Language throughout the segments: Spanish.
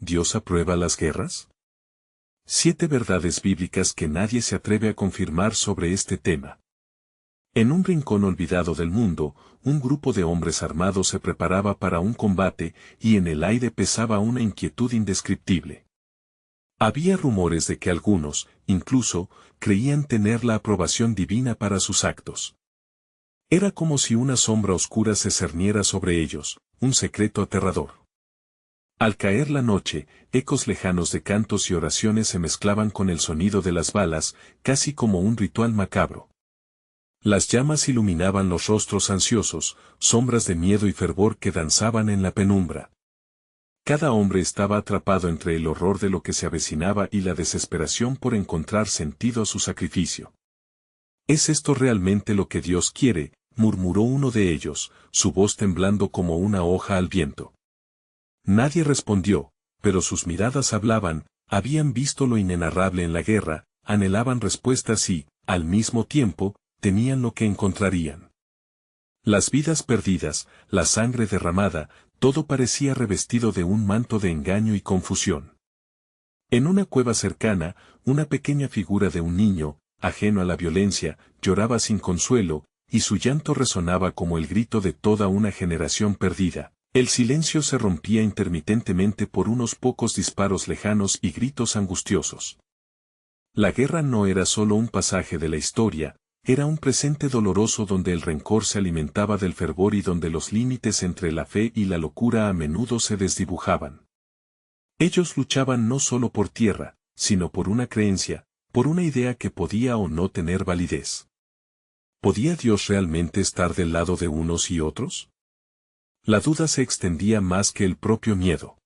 ¿Dios aprueba las guerras? 7 verdades bíblicas que nadie se atreve a confirmar sobre este tema. En un rincón olvidado del mundo, un grupo de hombres armados se preparaba para un combate y en el aire pesaba una inquietud indescriptible. Había rumores de que algunos, incluso, creían tener la aprobación divina para sus actos. Era como si una sombra oscura se cerniera sobre ellos, un secreto aterrador. Al caer la noche, ecos lejanos de cantos y oraciones se mezclaban con el sonido de las balas, casi como un ritual macabro. Las llamas iluminaban los rostros ansiosos, sombras de miedo y fervor que danzaban en la penumbra. Cada hombre estaba atrapado entre el horror de lo que se avecinaba y la desesperación por encontrar sentido a su sacrificio. ¿Es esto realmente lo que Dios quiere?, murmuró uno de ellos, su voz temblando como una hoja al viento. Nadie respondió, pero sus miradas hablaban, habían visto lo inenarrable en la guerra, anhelaban respuestas y, al mismo tiempo, temían lo que encontrarían. Las vidas perdidas, la sangre derramada, todo parecía revestido de un manto de engaño y confusión. En una cueva cercana, una pequeña figura de un niño, ajeno a la violencia, lloraba sin consuelo, y su llanto resonaba como el grito de toda una generación perdida. El silencio se rompía intermitentemente por unos pocos disparos lejanos y gritos angustiosos. La guerra no era solo un pasaje de la historia, era un presente doloroso donde el rencor se alimentaba del fervor y donde los límites entre la fe y la locura a menudo se desdibujaban. Ellos luchaban no solo por tierra, sino por una creencia, por una idea que podía o no tener validez. ¿Podía Dios realmente estar del lado de unos y otros? La duda se extendía más que el propio miedo.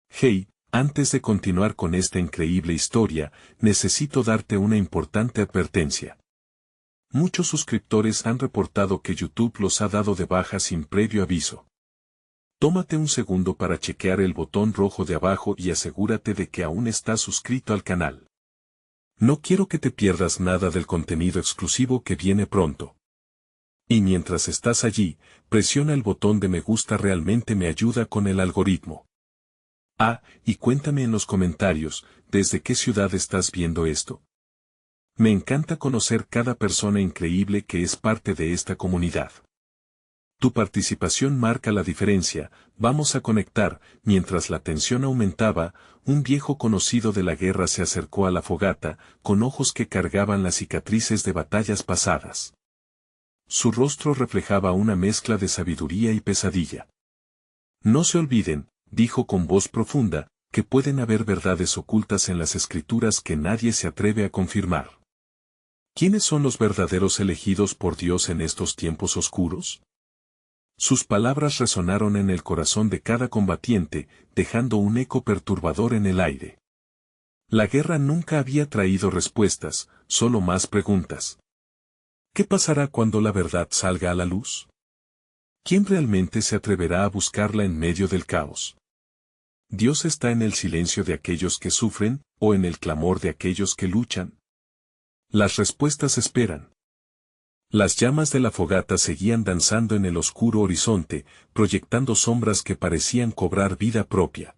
Hey, antes de continuar con esta increíble historia, necesito darte una importante advertencia. Muchos suscriptores han reportado que YouTube los ha dado de baja sin previo aviso. Tómate un segundo para chequear el botón rojo de abajo y asegúrate de que aún estás suscrito al canal. No quiero que te pierdas nada del contenido exclusivo que viene pronto. Y mientras estás allí, presiona el botón de me gusta, realmente me ayuda con el algoritmo. Y cuéntame en los comentarios, ¿desde qué ciudad estás viendo esto? Me encanta conocer cada persona increíble que es parte de esta comunidad. Tu participación marca la diferencia. Vamos a conectar. Mientras la tensión aumentaba, un viejo conocido de la guerra se acercó a la fogata, con ojos que cargaban las cicatrices de batallas pasadas. Su rostro reflejaba una mezcla de sabiduría y pesadilla. No se olviden, dijo con voz profunda, que pueden haber verdades ocultas en las escrituras que nadie se atreve a confirmar. ¿Quiénes son los verdaderos elegidos por Dios en estos tiempos oscuros? Sus palabras resonaron en el corazón de cada combatiente, dejando un eco perturbador en el aire. La guerra nunca había traído respuestas, solo más preguntas. ¿Qué pasará cuando la verdad salga a la luz? ¿Quién realmente se atreverá a buscarla en medio del caos? ¿Dios está en el silencio de aquellos que sufren, o en el clamor de aquellos que luchan? Las respuestas esperan. Las llamas de la fogata seguían danzando en el oscuro horizonte, proyectando sombras que parecían cobrar vida propia.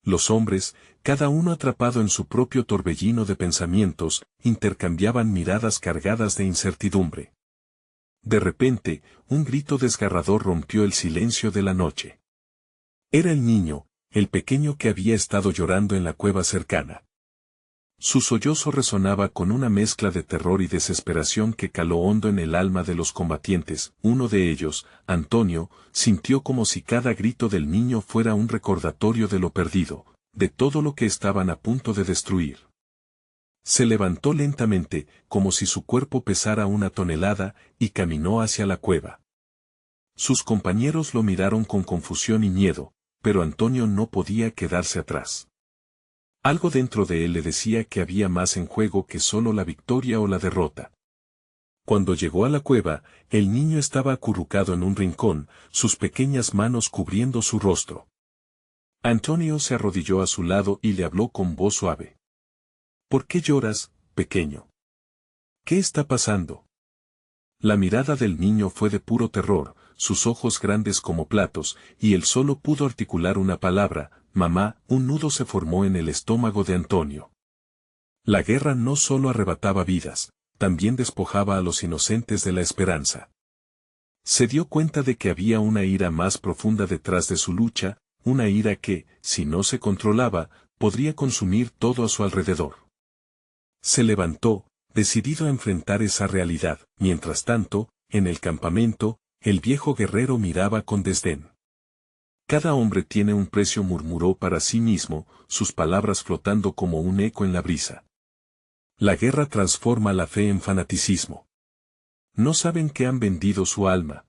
Los hombres, cada uno atrapado en su propio torbellino de pensamientos, intercambiaban miradas cargadas de incertidumbre. De repente, un grito desgarrador rompió el silencio de la noche. Era el niño, el pequeño que había estado llorando en la cueva cercana. Su sollozo resonaba con una mezcla de terror y desesperación que caló hondo en el alma de los combatientes. Uno de ellos, Antonio, sintió como si cada grito del niño fuera un recordatorio de lo perdido, de todo lo que estaban a punto de destruir. Se levantó lentamente, como si su cuerpo pesara 1 tonelada, y caminó hacia la cueva. Sus compañeros lo miraron con confusión y miedo, pero Antonio no podía quedarse atrás. Algo dentro de él le decía que había más en juego que solo la victoria o la derrota. Cuando llegó a la cueva, el niño estaba acurrucado en un rincón, sus pequeñas manos cubriendo su rostro. Antonio se arrodilló a su lado y le habló con voz suave. ¿Por qué lloras, pequeño? ¿Qué está pasando? La mirada del niño fue de puro terror, sus ojos grandes como platos, y él solo pudo articular una palabra: mamá, un nudo se formó en el estómago de Antonio. La guerra no solo arrebataba vidas, también despojaba a los inocentes de la esperanza. Se dio cuenta de que había una ira más profunda detrás de su lucha, una ira que, si no se controlaba, podría consumir todo a su alrededor. Se levantó, decidido a enfrentar esa realidad. Mientras tanto, en el campamento, el viejo guerrero miraba con desdén. Cada hombre tiene un precio, murmuró para sí mismo, sus palabras flotando como un eco en la brisa. La guerra transforma la fe en fanaticismo. No saben que han vendido su alma.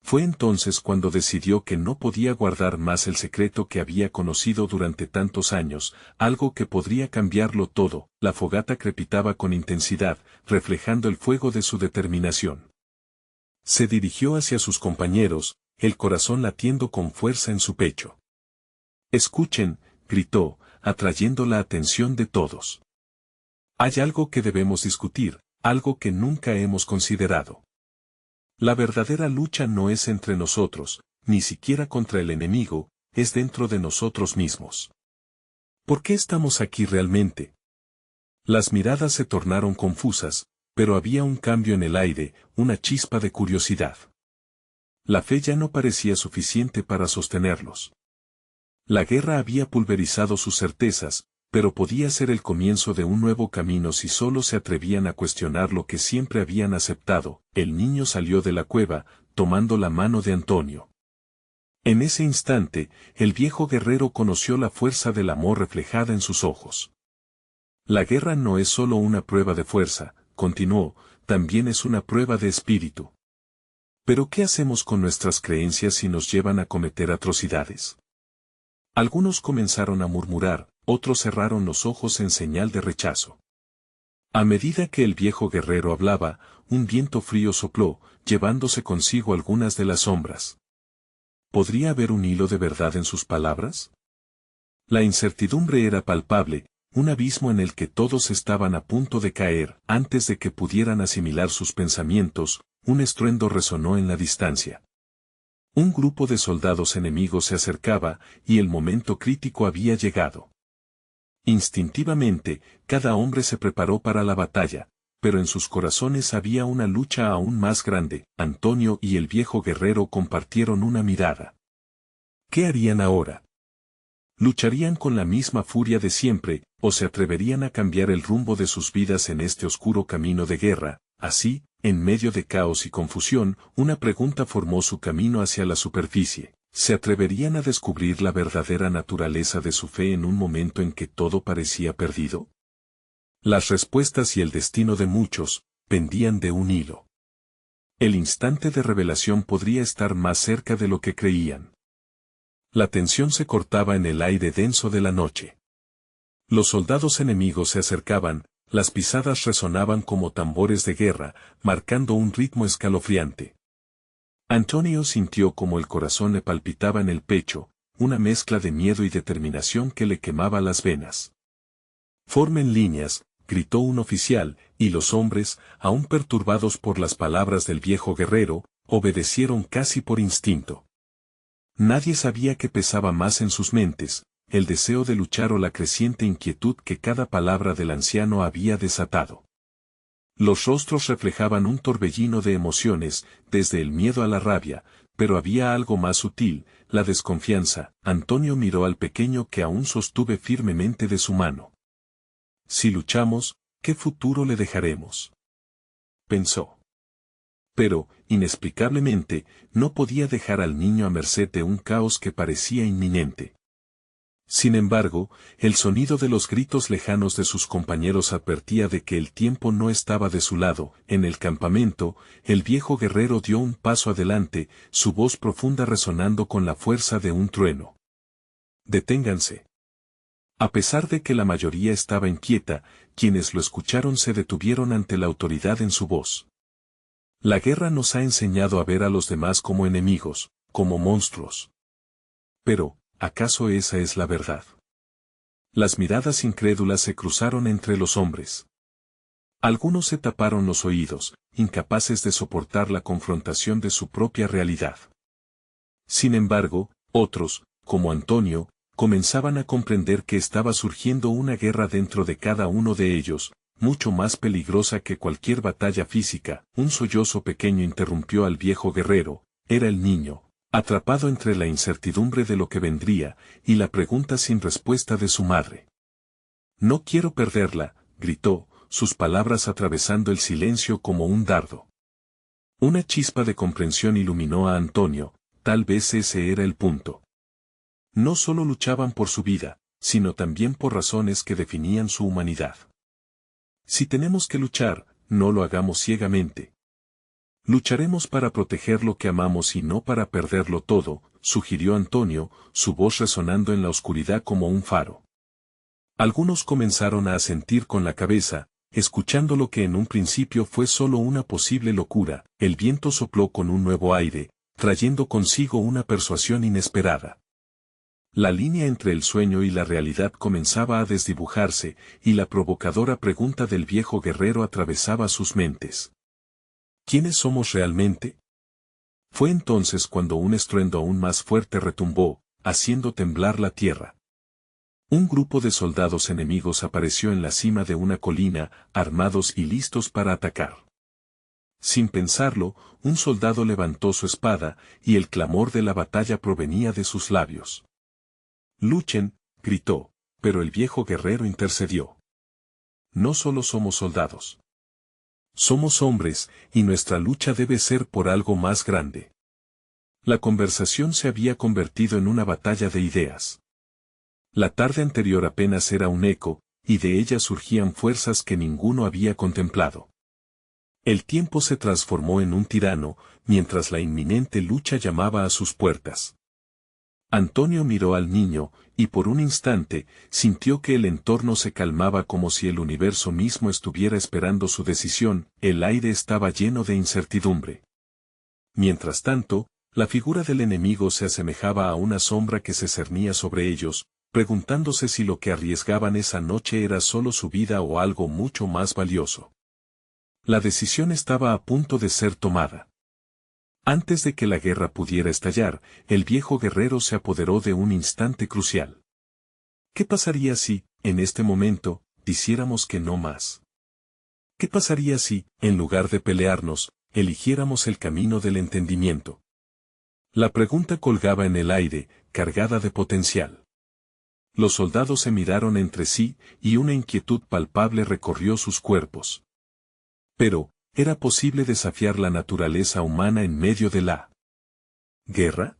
Fue entonces cuando decidió que no podía guardar más el secreto que había conocido durante tantos años, algo que podría cambiarlo todo. La fogata crepitaba con intensidad, reflejando el fuego de su determinación. Se dirigió hacia sus compañeros, el corazón latiendo con fuerza en su pecho. «Escuchen», gritó, atrayendo la atención de todos. «Hay algo que debemos discutir, algo que nunca hemos considerado. La verdadera lucha no es entre nosotros, ni siquiera contra el enemigo, es dentro de nosotros mismos. ¿Por qué estamos aquí realmente?» Las miradas se tornaron confusas, pero había un cambio en el aire, una chispa de curiosidad. La fe ya no parecía suficiente para sostenerlos. La guerra había pulverizado sus certezas, pero podía ser el comienzo de un nuevo camino si solo se atrevían a cuestionar lo que siempre habían aceptado. El niño salió de la cueva, tomando la mano de Antonio. En ese instante, el viejo guerrero conoció la fuerza del amor reflejada en sus ojos. La guerra no es solo una prueba de fuerza, continuó, también es una prueba de espíritu. ¿Pero qué hacemos con nuestras creencias si nos llevan a cometer atrocidades? Algunos comenzaron a murmurar, otros cerraron los ojos en señal de rechazo. A medida que el viejo guerrero hablaba, un viento frío sopló, llevándose consigo algunas de las sombras. ¿Podría haber un hilo de verdad en sus palabras? La incertidumbre era palpable, un abismo en el que todos estaban a punto de caer. Antes de que pudieran asimilar sus pensamientos, un estruendo resonó en la distancia. Un grupo de soldados enemigos se acercaba, y el momento crítico había llegado. Instintivamente, cada hombre se preparó para la batalla, pero en sus corazones había una lucha aún más grande. Antonio y el viejo guerrero compartieron una mirada. ¿Qué harían ahora? ¿Lucharían con la misma furia de siempre, o se atreverían a cambiar el rumbo de sus vidas en este oscuro camino de guerra? Así, en medio de caos y confusión, una pregunta formó su camino hacia la superficie. ¿Se atreverían a descubrir la verdadera naturaleza de su fe en un momento en que todo parecía perdido? Las respuestas y el destino de muchos pendían de un hilo. El instante de revelación podría estar más cerca de lo que creían. La tensión se cortaba en el aire denso de la noche. Los soldados enemigos se acercaban, las pisadas resonaban como tambores de guerra, marcando un ritmo escalofriante. Antonio sintió como el corazón le palpitaba en el pecho, una mezcla de miedo y determinación que le quemaba las venas. «Formen líneas», gritó un oficial, y los hombres, aún perturbados por las palabras del viejo guerrero, obedecieron casi por instinto. Nadie sabía qué pesaba más en sus mentes, el deseo de luchar o la creciente inquietud que cada palabra del anciano había desatado. Los rostros reflejaban un torbellino de emociones, desde el miedo a la rabia, pero había algo más sutil, la desconfianza. Antonio miró al pequeño que aún sostuve firmemente de su mano. «Si luchamos, ¿qué futuro le dejaremos?», pensó. Pero, inexplicablemente, no podía dejar al niño a merced de un caos que parecía inminente. Sin embargo, el sonido de los gritos lejanos de sus compañeros advertía de que el tiempo no estaba de su lado. En el campamento, el viejo guerrero dio un paso adelante, su voz profunda resonando con la fuerza de un trueno. «Deténganse». A pesar de que la mayoría estaba inquieta, quienes lo escucharon se detuvieron ante la autoridad en su voz. La guerra nos ha enseñado a ver a los demás como enemigos, como monstruos. Pero, ¿acaso esa es la verdad? Las miradas incrédulas se cruzaron entre los hombres. Algunos se taparon los oídos, incapaces de soportar la confrontación de su propia realidad. Sin embargo, otros, como Antonio, comenzaban a comprender que estaba surgiendo una guerra dentro de cada uno de ellos, mucho más peligrosa que cualquier batalla física. Un sollozo pequeño interrumpió al viejo guerrero, era el niño, atrapado entre la incertidumbre de lo que vendría, y la pregunta sin respuesta de su madre. No quiero perderla, gritó, sus palabras atravesando el silencio como un dardo. Una chispa de comprensión iluminó a Antonio, tal vez ese era el punto. No solo luchaban por su vida, sino también por razones que definían su humanidad. Si tenemos que luchar, no lo hagamos ciegamente. Lucharemos para proteger lo que amamos y no para perderlo todo, sugirió Antonio, su voz resonando en la oscuridad como un faro. Algunos comenzaron a asentir con la cabeza, escuchando lo que en un principio fue solo una posible locura. El viento sopló con un nuevo aire, trayendo consigo una persuasión inesperada. La línea entre el sueño y la realidad comenzaba a desdibujarse, y la provocadora pregunta del viejo guerrero atravesaba sus mentes. ¿Quiénes somos realmente? Fue entonces cuando un estruendo aún más fuerte retumbó, haciendo temblar la tierra. Un grupo de soldados enemigos apareció en la cima de una colina, armados y listos para atacar. Sin pensarlo, un soldado levantó su espada, y el clamor de la batalla provenía de sus labios. «Luchen», gritó, pero el viejo guerrero intercedió. «No solo somos soldados. Somos hombres, y nuestra lucha debe ser por algo más grande». La conversación se había convertido en una batalla de ideas. La tarde anterior apenas era un eco, y de ella surgían fuerzas que ninguno había contemplado. El tiempo se transformó en un tirano, mientras la inminente lucha llamaba a sus puertas. Antonio miró al niño, y por un instante, sintió que el entorno se calmaba como si el universo mismo estuviera esperando su decisión. El aire estaba lleno de incertidumbre. Mientras tanto, la figura del enemigo se asemejaba a una sombra que se cernía sobre ellos, preguntándose si lo que arriesgaban esa noche era solo su vida o algo mucho más valioso. La decisión estaba a punto de ser tomada. Antes de que la guerra pudiera estallar, el viejo guerrero se apoderó de un instante crucial. ¿Qué pasaría si, en este momento, decidiéramos que no más? ¿Qué pasaría si, en lugar de pelearnos, eligiéramos el camino del entendimiento? La pregunta colgaba en el aire, cargada de potencial. Los soldados se miraron entre sí, y una inquietud palpable recorrió sus cuerpos. Pero, ¿era posible desafiar la naturaleza humana en medio de la guerra?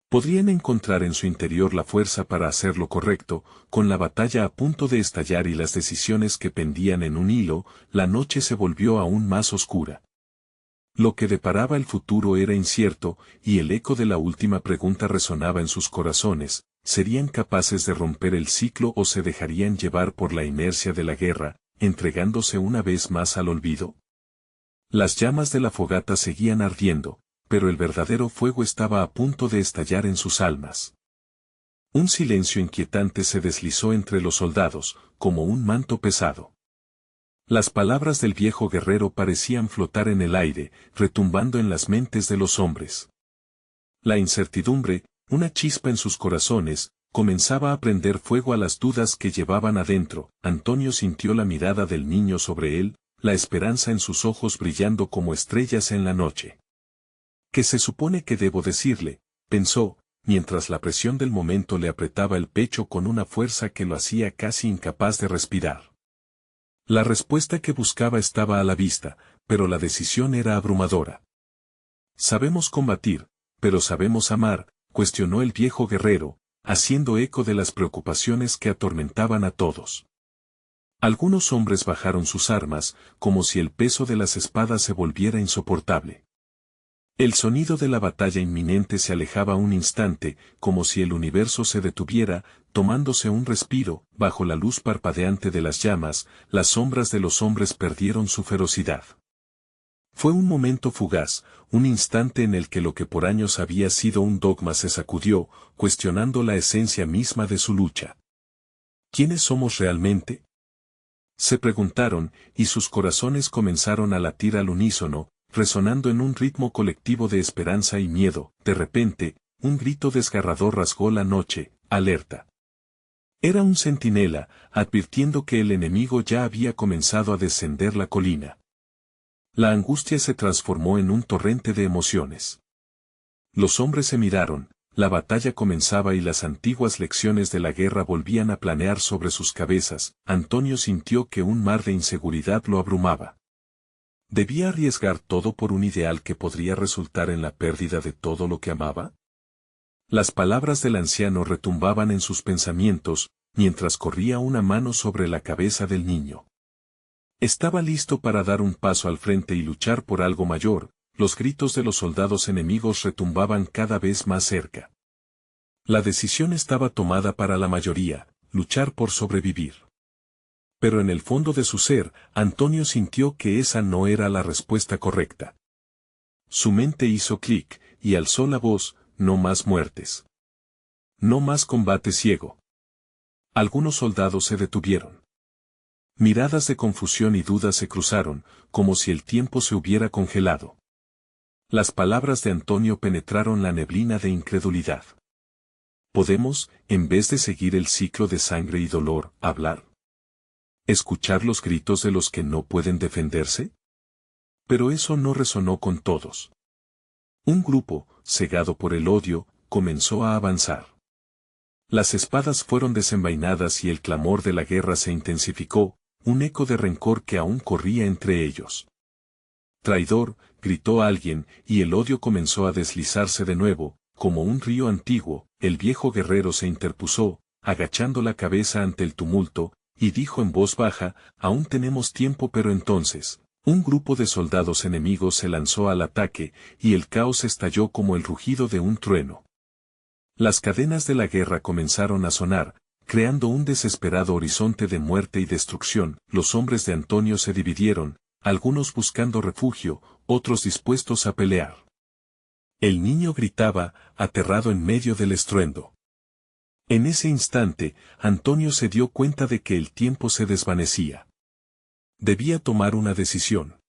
¿Podrían encontrar en su interior la fuerza para hacer lo correcto? Con la batalla a punto de estallar y las decisiones que pendían en un hilo, la noche se volvió aún más oscura. Lo que deparaba el futuro era incierto, y el eco de la última pregunta resonaba en sus corazones. ¿Serían capaces de romper el ciclo o se dejarían llevar por la inercia de la guerra, entregándose una vez más al olvido? Las llamas de la fogata seguían ardiendo, pero el verdadero fuego estaba a punto de estallar en sus almas. Un silencio inquietante se deslizó entre los soldados, como un manto pesado. Las palabras del viejo guerrero parecían flotar en el aire, retumbando en las mentes de los hombres. La incertidumbre, una chispa en sus corazones, comenzaba a prender fuego a las dudas que llevaban adentro. Antonio sintió la mirada del niño sobre él, la esperanza en sus ojos brillando como estrellas en la noche. ¿Qué se supone que debo decirle?, pensó, mientras la presión del momento le apretaba el pecho con una fuerza que lo hacía casi incapaz de respirar. La respuesta que buscaba estaba a la vista, pero la decisión era abrumadora. «Sabemos combatir, pero sabemos amar», cuestionó el viejo guerrero, haciendo eco de las preocupaciones que atormentaban a todos. Algunos hombres bajaron sus armas, como si el peso de las espadas se volviera insoportable. El sonido de la batalla inminente se alejaba un instante, como si el universo se detuviera, tomándose un respiro. Bajo la luz parpadeante de las llamas, las sombras de los hombres perdieron su ferocidad. Fue un momento fugaz, un instante en el que lo que por años había sido un dogma se sacudió, cuestionando la esencia misma de su lucha. ¿Quiénes somos realmente?, se preguntaron, y sus corazones comenzaron a latir al unísono, resonando en un ritmo colectivo de esperanza y miedo. De repente, un grito desgarrador rasgó la noche. alerta. Era un centinela, advirtiendo que el enemigo ya había comenzado a descender la colina. La angustia se transformó en un torrente de emociones. Los hombres se miraron, la batalla comenzaba y las antiguas lecciones de la guerra volvían a planear sobre sus cabezas. Antonio sintió que un mar de inseguridad lo abrumaba. ¿Debía arriesgar todo por un ideal que podría resultar en la pérdida de todo lo que amaba? Las palabras del anciano retumbaban en sus pensamientos, mientras corría una mano sobre la cabeza del niño. Estaba listo para dar un paso al frente y luchar por algo mayor. Los gritos de los soldados enemigos retumbaban cada vez más cerca. La decisión estaba tomada para la mayoría, luchar por sobrevivir. Pero en el fondo de su ser, Antonio sintió que esa no era la respuesta correcta. Su mente hizo clic, y alzó la voz: no más muertes. No más combate ciego. Algunos soldados se detuvieron. Miradas de confusión y duda se cruzaron, como si el tiempo se hubiera congelado. Las palabras de Antonio penetraron la neblina de incredulidad. ¿Podemos, en vez de seguir el ciclo de sangre y dolor, hablar? ¿Escuchar los gritos de los que no pueden defenderse? Pero eso no resonó con todos. Un grupo, cegado por el odio, comenzó a avanzar. Las espadas fueron desenvainadas y el clamor de la guerra se intensificó, un eco de rencor que aún corría entre ellos. «Traidor», gritó alguien, y el odio comenzó a deslizarse de nuevo, como un río antiguo. El viejo guerrero se interpuso, agachando la cabeza ante el tumulto, y dijo en voz baja: «Aún tenemos tiempo». Pero entonces, un grupo de soldados enemigos se lanzó al ataque, y el caos estalló como el rugido de un trueno. Las cadenas de la guerra comenzaron a sonar, creando un desesperado horizonte de muerte y destrucción. Los hombres de Antonio se dividieron, algunos buscando refugio, otros dispuestos a pelear. El niño gritaba, aterrado en medio del estruendo. En ese instante, Antonio se dio cuenta de que el tiempo se desvanecía. Debía tomar una decisión.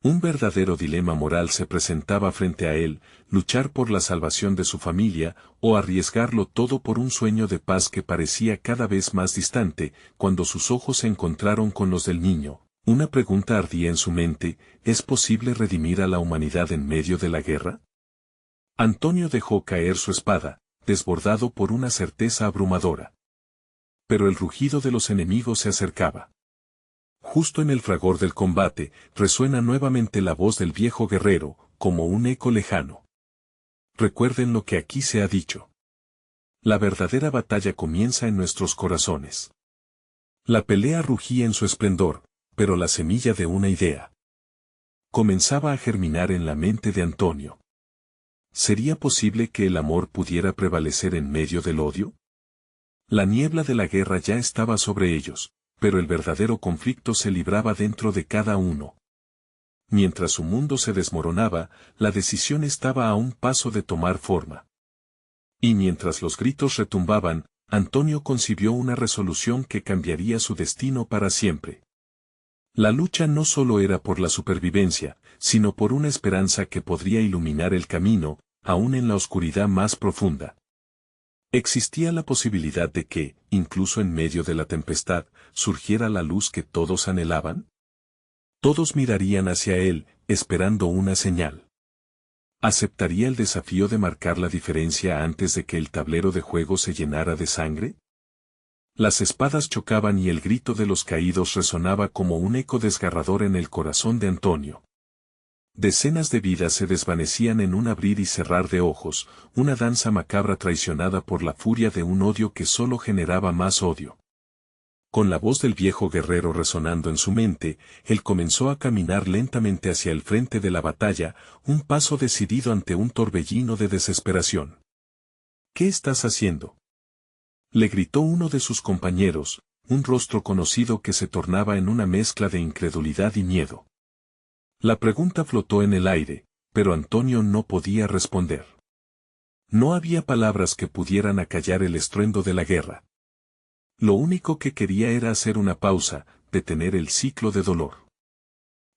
Un verdadero dilema moral se presentaba frente a él: luchar por la salvación de su familia, o arriesgarlo todo por un sueño de paz que parecía cada vez más distante. Cuando sus ojos se encontraron con los del niño, una pregunta ardía en su mente: ¿es posible redimir a la humanidad en medio de la guerra? Antonio dejó caer su espada, desbordado por una certeza abrumadora. Pero el rugido de los enemigos se acercaba. Justo en el fragor del combate, resuena nuevamente la voz del viejo guerrero, como un eco lejano. Recuerden lo que aquí se ha dicho. La verdadera batalla comienza en nuestros corazones. La pelea rugía en su esplendor, pero la semilla de una idea comenzaba a germinar en la mente de Antonio. ¿Sería posible que el amor pudiera prevalecer en medio del odio? La niebla de la guerra ya estaba sobre ellos, pero el verdadero conflicto se libraba dentro de cada uno. Mientras su mundo se desmoronaba, la decisión estaba a un paso de tomar forma. Y mientras los gritos retumbaban, Antonio concibió una resolución que cambiaría su destino para siempre. La lucha no solo era por la supervivencia, sino por una esperanza que podría iluminar el camino, aún en la oscuridad más profunda. Existía la posibilidad de que, incluso en medio de la tempestad, surgiera la luz que todos anhelaban. Todos mirarían hacia él, esperando una señal. ¿Aceptaría el desafío de marcar la diferencia antes de que el tablero de juego se llenara de sangre? Las espadas chocaban y el grito de los caídos resonaba como un eco desgarrador en el corazón de Antonio. Decenas de vidas se desvanecían en un abrir y cerrar de ojos, una danza macabra traicionada por la furia de un odio que solo generaba más odio. Con la voz del viejo guerrero resonando en su mente, él comenzó a caminar lentamente hacia el frente de la batalla, un paso decidido ante un torbellino de desesperación. ¿Qué estás haciendo?, le gritó uno de sus compañeros, un rostro conocido que se tornaba en una mezcla de incredulidad y miedo. La pregunta flotó en el aire, pero Antonio no podía responder. No había palabras que pudieran acallar el estruendo de la guerra. Lo único que quería era hacer una pausa, detener el ciclo de dolor.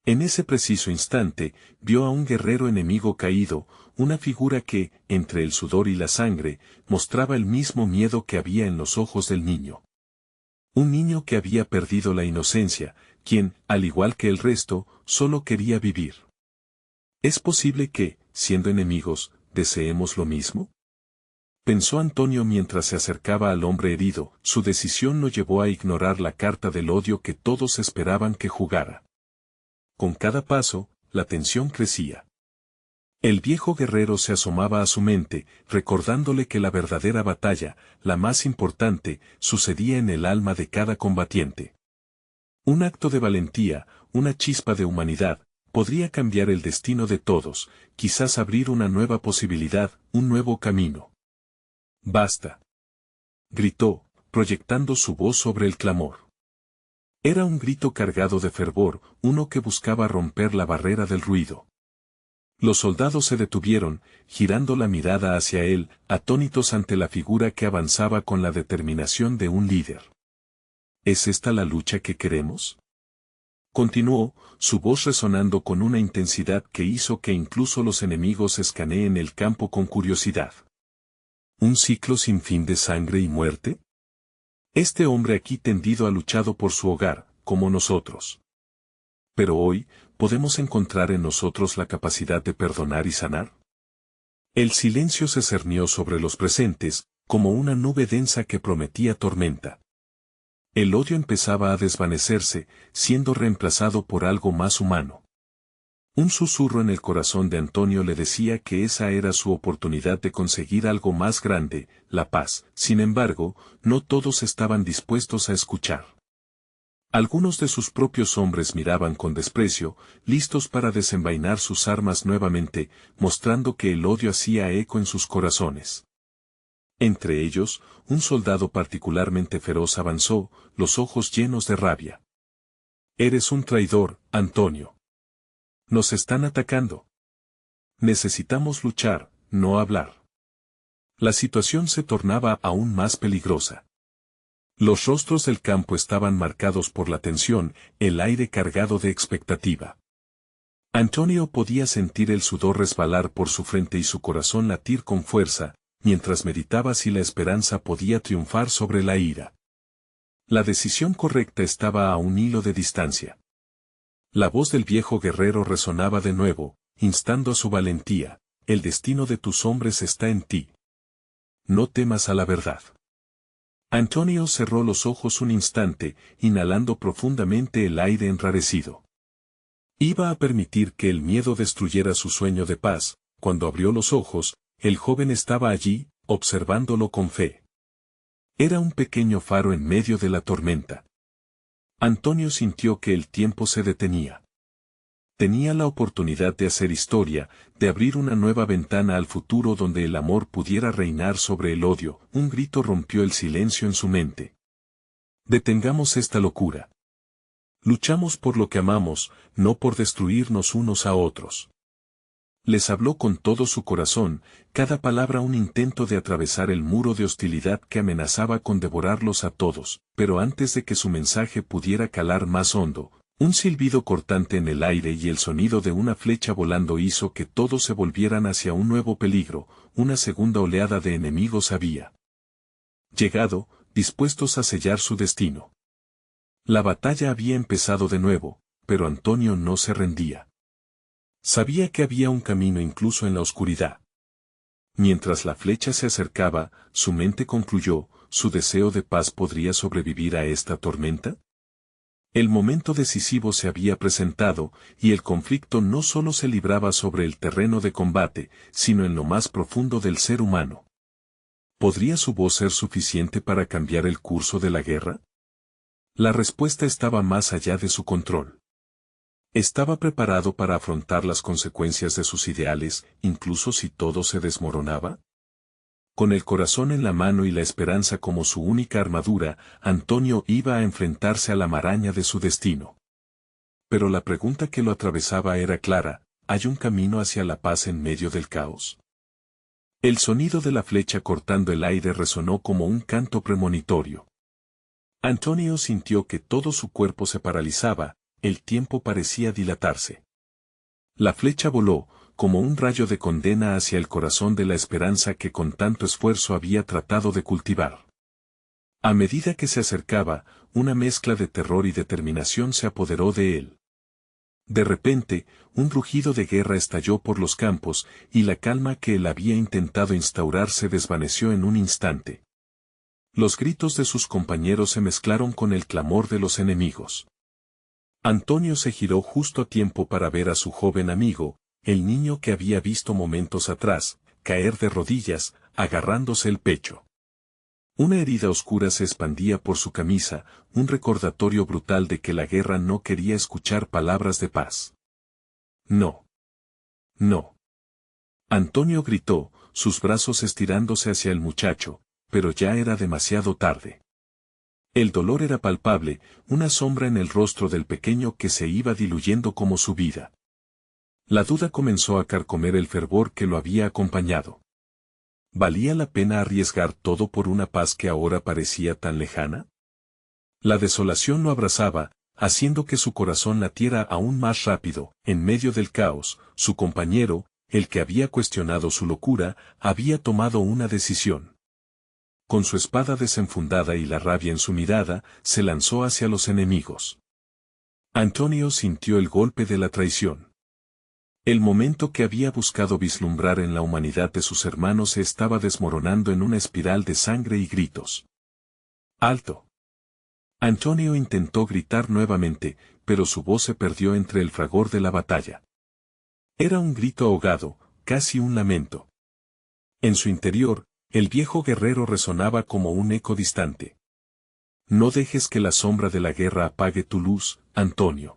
En ese preciso instante, vio a un guerrero enemigo caído, una figura que, entre el sudor y la sangre, mostraba el mismo miedo que había en los ojos del niño. Un niño que había perdido la inocencia, quien, al igual que el resto, solo quería vivir. ¿Es posible que, siendo enemigos, deseemos lo mismo? Pensó Antonio mientras se acercaba al hombre herido. Su decisión lo llevó a ignorar la carta del odio que todos esperaban que jugara. Con cada paso, la tensión crecía. El viejo guerrero se asomaba a su mente, recordándole que la verdadera batalla, la más importante, sucedía en el alma de cada combatiente. Un acto de valentía, una chispa de humanidad, podría cambiar el destino de todos, quizás abrir una nueva posibilidad, un nuevo camino. «Basta», gritó, proyectando su voz sobre el clamor. Era un grito cargado de fervor, uno que buscaba romper la barrera del ruido. Los soldados se detuvieron, girando la mirada hacia él, atónitos ante la figura que avanzaba con la determinación de un líder. ¿Es esta la lucha que queremos?, continuó, su voz resonando con una intensidad que hizo que incluso los enemigos escaneen el campo con curiosidad. ¿Un ciclo sin fin de sangre y muerte? Este hombre aquí tendido ha luchado por su hogar, como nosotros. Pero hoy, ¿podemos encontrar en nosotros la capacidad de perdonar y sanar? El silencio se cernió sobre los presentes, como una nube densa que prometía tormenta. El odio empezaba a desvanecerse, siendo reemplazado por algo más humano. Un susurro en el corazón de Antonio le decía que esa era su oportunidad de conseguir algo más grande, la paz. Sin embargo, no todos estaban dispuestos a escuchar. Algunos de sus propios hombres miraban con desprecio, listos para desenvainar sus armas nuevamente, mostrando que el odio hacía eco en sus corazones. Entre ellos, un soldado particularmente feroz avanzó, los ojos llenos de rabia. «Eres un traidor, Antonio. Nos están atacando. Necesitamos luchar, no hablar». La situación se tornaba aún más peligrosa. Los rostros del campo estaban marcados por la tensión, el aire cargado de expectativa. Antonio podía sentir el sudor resbalar por su frente y su corazón latir con fuerza, mientras meditaba si la esperanza podía triunfar sobre la ira. La decisión correcta estaba a un hilo de distancia. La voz del viejo guerrero resonaba de nuevo, instando a su valentía: «El destino de tus hombres está en ti. No temas a la verdad». Antonio cerró los ojos un instante, inhalando profundamente el aire enrarecido. Iba a permitir que el miedo destruyera su sueño de paz. Cuando abrió los ojos, el joven estaba allí, observándolo con fe. Era un pequeño faro en medio de la tormenta. Antonio sintió que el tiempo se detenía. Tenía la oportunidad de hacer historia, de abrir una nueva ventana al futuro donde el amor pudiera reinar sobre el odio. Un grito rompió el silencio en su mente. «Detengamos esta locura. Luchamos por lo que amamos, no por destruirnos unos a otros». Les habló con todo su corazón, cada palabra un intento de atravesar el muro de hostilidad que amenazaba con devorarlos a todos, pero antes de que su mensaje pudiera calar más hondo, un silbido cortante en el aire y el sonido de una flecha volando hizo que todos se volvieran hacia un nuevo peligro. Una segunda oleada de enemigos había llegado, dispuestos a sellar su destino. La batalla había empezado de nuevo, pero Antonio no se rendía. Sabía que había un camino incluso en la oscuridad. Mientras la flecha se acercaba, su mente concluyó: ¿su deseo de paz podría sobrevivir a esta tormenta? El momento decisivo se había presentado, y el conflicto no solo se libraba sobre el terreno de combate, sino en lo más profundo del ser humano. ¿Podría su voz ser suficiente para cambiar el curso de la guerra? La respuesta estaba más allá de su control. ¿Estaba preparado para afrontar las consecuencias de sus ideales, incluso si todo se desmoronaba? Con el corazón en la mano y la esperanza como su única armadura, Antonio iba a enfrentarse a la maraña de su destino. Pero la pregunta que lo atravesaba era clara: ¿hay un camino hacia la paz en medio del caos? El sonido de la flecha cortando el aire resonó como un canto premonitorio. Antonio sintió que todo su cuerpo se paralizaba, el tiempo parecía dilatarse. La flecha voló, como un rayo de condena hacia el corazón de la esperanza que con tanto esfuerzo había tratado de cultivar. A medida que se acercaba, una mezcla de terror y determinación se apoderó de él. De repente, un rugido de guerra estalló por los campos, y la calma que él había intentado instaurar se desvaneció en un instante. Los gritos de sus compañeros se mezclaron con el clamor de los enemigos. Antonio se giró justo a tiempo para ver a su joven amigo, el niño que había visto momentos atrás, caer de rodillas, agarrándose el pecho. Una herida oscura se expandía por su camisa, un recordatorio brutal de que la guerra no quería escuchar palabras de paz. No. No. Antonio gritó, sus brazos estirándose hacia el muchacho, pero ya era demasiado tarde. El dolor era palpable, una sombra en el rostro del pequeño que se iba diluyendo como su vida. La duda comenzó a carcomer el fervor que lo había acompañado. ¿Valía la pena arriesgar todo por una paz que ahora parecía tan lejana? La desolación lo abrazaba, haciendo que su corazón latiera aún más rápido. En medio del caos, su compañero, el que había cuestionado su locura, había tomado una decisión. Con su espada desenfundada y la rabia en su mirada, se lanzó hacia los enemigos. Antonio sintió el golpe de la traición. El momento que había buscado vislumbrar en la humanidad de sus hermanos se estaba desmoronando en una espiral de sangre y gritos. ¡Alto! Antonio intentó gritar nuevamente, pero su voz se perdió entre el fragor de la batalla. Era un grito ahogado, casi un lamento. En su interior, el viejo guerrero resonaba como un eco distante. No dejes que la sombra de la guerra apague tu luz, Antonio.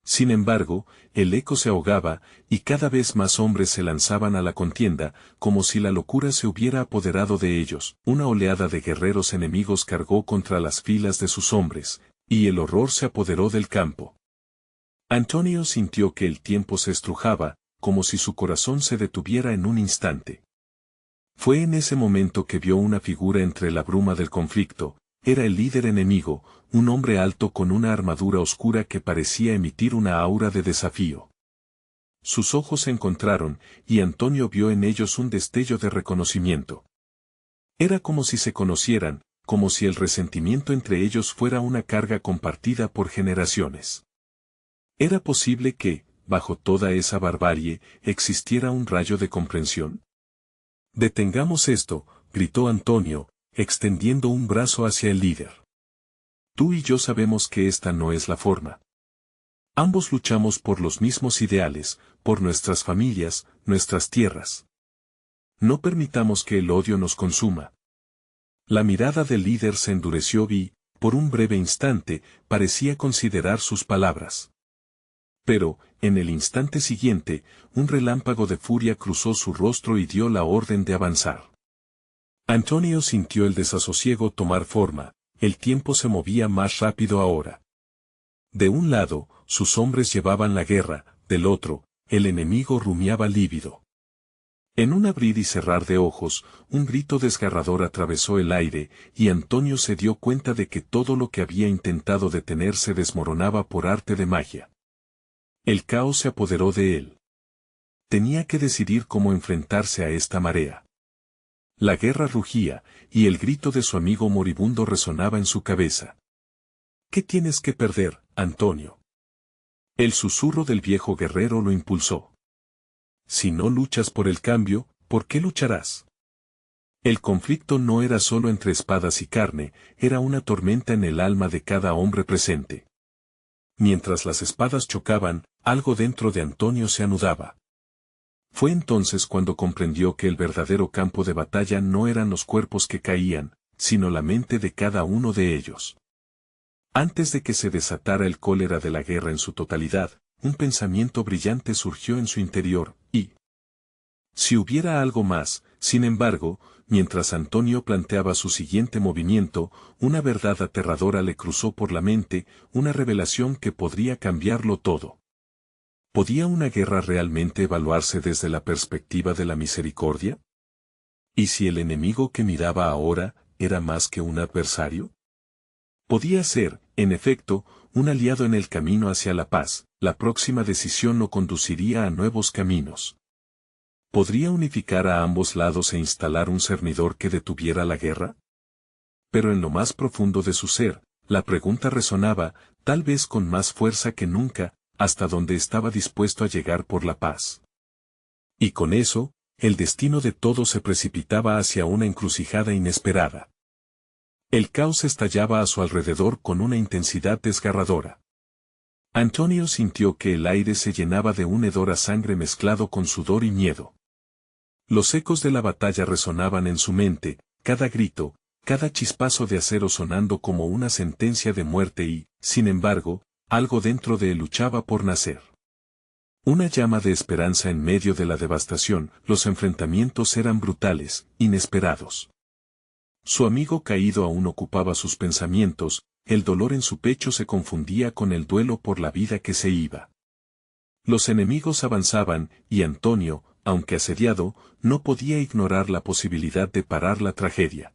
Sin embargo, el eco se ahogaba, y cada vez más hombres se lanzaban a la contienda, como si la locura se hubiera apoderado de ellos. Una oleada de guerreros enemigos cargó contra las filas de sus hombres, y el horror se apoderó del campo. Antonio sintió que el tiempo se estrujaba, como si su corazón se detuviera en un instante. Fue en ese momento que vio una figura entre la bruma del conflicto. Era el líder enemigo, un hombre alto con una armadura oscura que parecía emitir una aura de desafío. Sus ojos se encontraron, y Antonio vio en ellos un destello de reconocimiento. Era como si se conocieran, como si el resentimiento entre ellos fuera una carga compartida por generaciones. ¿Era posible que, bajo toda esa barbarie, existiera un rayo de comprensión? «Detengamos esto», gritó Antonio, extendiendo un brazo hacia el líder. «Tú y yo sabemos que esta no es la forma. Ambos luchamos por los mismos ideales, por nuestras familias, nuestras tierras. No permitamos que el odio nos consuma». La mirada del líder se endureció y, por un breve instante, parecía considerar sus palabras. Pero, en el instante siguiente, un relámpago de furia cruzó su rostro y dio la orden de avanzar. Antonio sintió el desasosiego tomar forma, el tiempo se movía más rápido ahora. De un lado, sus hombres llevaban la guerra, del otro, el enemigo rumiaba lívido. En un abrir y cerrar de ojos, un grito desgarrador atravesó el aire, y Antonio se dio cuenta de que todo lo que había intentado detener se desmoronaba por arte de magia. El caos se apoderó de él. Tenía que decidir cómo enfrentarse a esta marea. La guerra rugía, y el grito de su amigo moribundo resonaba en su cabeza. «¿Qué tienes que perder, Antonio?». El susurro del viejo guerrero lo impulsó. «Si no luchas por el cambio, ¿por qué lucharás?». El conflicto no era solo entre espadas y carne, era una tormenta en el alma de cada hombre presente. Mientras las espadas chocaban, algo dentro de Antonio se anudaba. Fue entonces cuando comprendió que el verdadero campo de batalla no eran los cuerpos que caían, sino la mente de cada uno de ellos. Antes de que se desatara el cólera de la guerra en su totalidad, un pensamiento brillante surgió en su interior, y si hubiera algo más, sin embargo, mientras Antonio planteaba su siguiente movimiento, una verdad aterradora le cruzó por la mente, una revelación que podría cambiarlo todo. ¿Podía una guerra realmente evaluarse desde la perspectiva de la misericordia? ¿Y si el enemigo que miraba ahora era más que un adversario? Podía ser, en efecto, un aliado en el camino hacia la paz. La próxima decisión lo conduciría a nuevos caminos. ¿Podría unificar a ambos lados e instalar un cernidor que detuviera la guerra? Pero en lo más profundo de su ser, la pregunta resonaba, tal vez con más fuerza que nunca, hasta dónde estaba dispuesto a llegar por la paz. Y con eso, el destino de todo se precipitaba hacia una encrucijada inesperada. El caos estallaba a su alrededor con una intensidad desgarradora. Antonio sintió que el aire se llenaba de un hedor a sangre mezclado con sudor y miedo. Los ecos de la batalla resonaban en su mente, cada grito, cada chispazo de acero sonando como una sentencia de muerte y, sin embargo, algo dentro de él luchaba por nacer. Una llama de esperanza en medio de la devastación. Los enfrentamientos eran brutales, inesperados. Su amigo caído aún ocupaba sus pensamientos, el dolor en su pecho se confundía con el duelo por la vida que se iba. Los enemigos avanzaban, y Antonio, aunque asediado, no podía ignorar la posibilidad de parar la tragedia.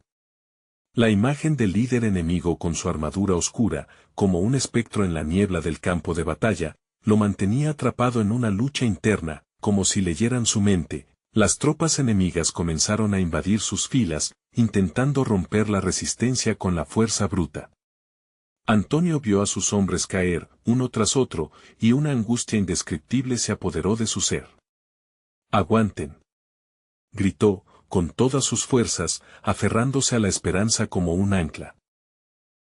La imagen del líder enemigo con su armadura oscura, como un espectro en la niebla del campo de batalla, lo mantenía atrapado en una lucha interna, como si leyeran su mente. Las tropas enemigas comenzaron a invadir sus filas, intentando romper la resistencia con la fuerza bruta. Antonio vio a sus hombres caer, uno tras otro, y una angustia indescriptible se apoderó de su ser. «¡Aguanten!», gritó, con todas sus fuerzas, aferrándose a la esperanza como un ancla.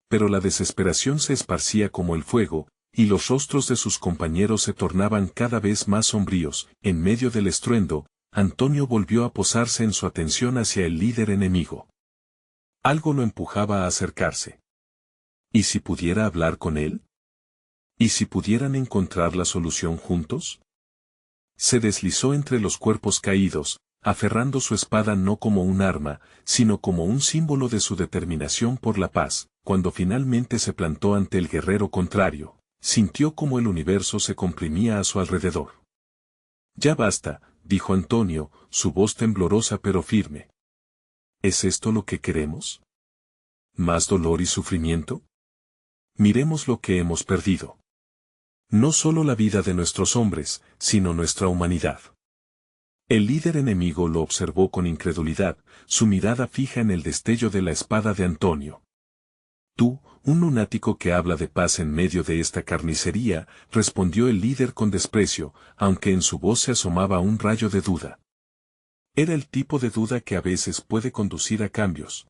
Pero la desesperación se esparcía como el fuego, y los rostros de sus compañeros se tornaban cada vez más sombríos. En medio del estruendo, Antonio volvió a posarse en su atención hacia el líder enemigo. Algo lo empujaba a acercarse. ¿Y si pudiera hablar con él? ¿Y si pudieran encontrar la solución juntos? Se deslizó entre los cuerpos caídos, aferrando su espada no como un arma, sino como un símbolo de su determinación por la paz. Cuando finalmente se plantó ante el guerrero contrario, sintió como el universo se comprimía a su alrededor. «Ya basta», dijo Antonio, su voz temblorosa pero firme. ¿Es esto lo que queremos? ¿Más dolor y sufrimiento? Miremos lo que hemos perdido. No solo la vida de nuestros hombres, sino nuestra humanidad. El líder enemigo lo observó con incredulidad, su mirada fija en el destello de la espada de Antonio. «Tú, un lunático que habla de paz en medio de esta carnicería», respondió el líder con desprecio, aunque en su voz se asomaba un rayo de duda. Era el tipo de duda que a veces puede conducir a cambios.